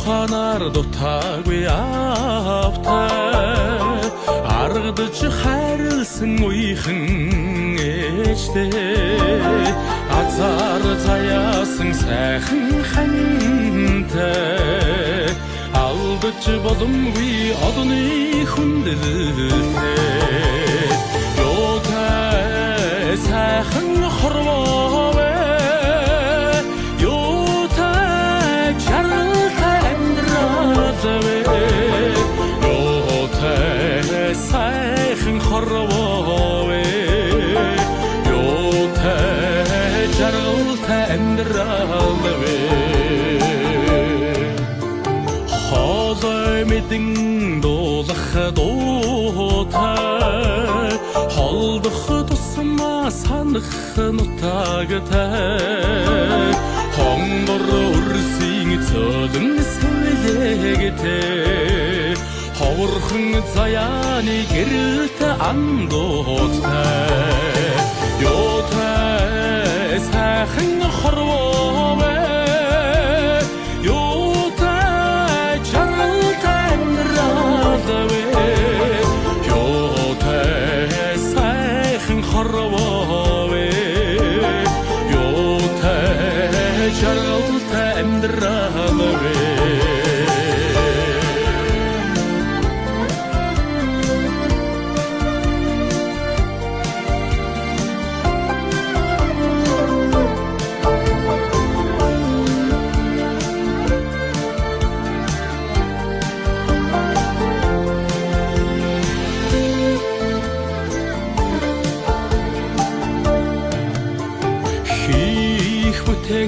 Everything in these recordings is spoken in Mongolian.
ухаанаар дутаагүй автай аргадж хайрлсан үеийн ээжтэй азар заяасан сайхан хантай алдаж боломгүй одны хүндлэлтэй юутай сайхан хорвоо юутай чаралтай амьдралвэ юутай сайхан хорвоо юутай чаралтай амьдралвэ мэдэн дуулах дуутай холдох тусмаа санах нутагтай хонгор өрсийн цөлөн сэлэгтэй ховорхон заяаны гэрэлт андуудтай юутай сайхан хорвоо жаргалтай амьдралвэ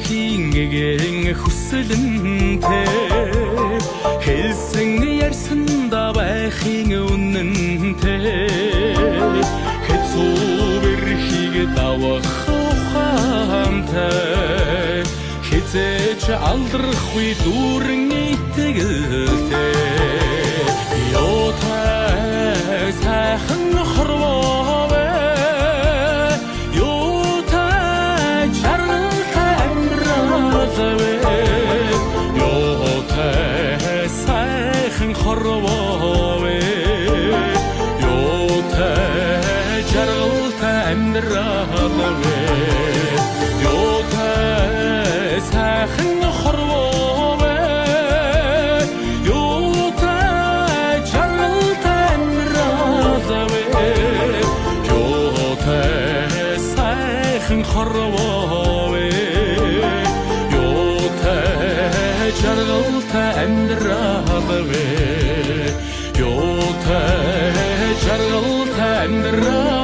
хингэгийн хүсэлэнтэй хэлсэн ярьсанда байхын үнэнтэй хэцүү бэрхийг давах ухаантай хизээч алдрахгүй дүүрэн итгэлтэй юутай сайхан хорвоо хорвоо юутай жаргалтай амьдралвэ юутай сайхан хорвоо юутай жаргалтай амьдралвэ юутай сайхан хорвоо юутай жаргалтай амьдралвэ юутай жаргалтай амьдралвэ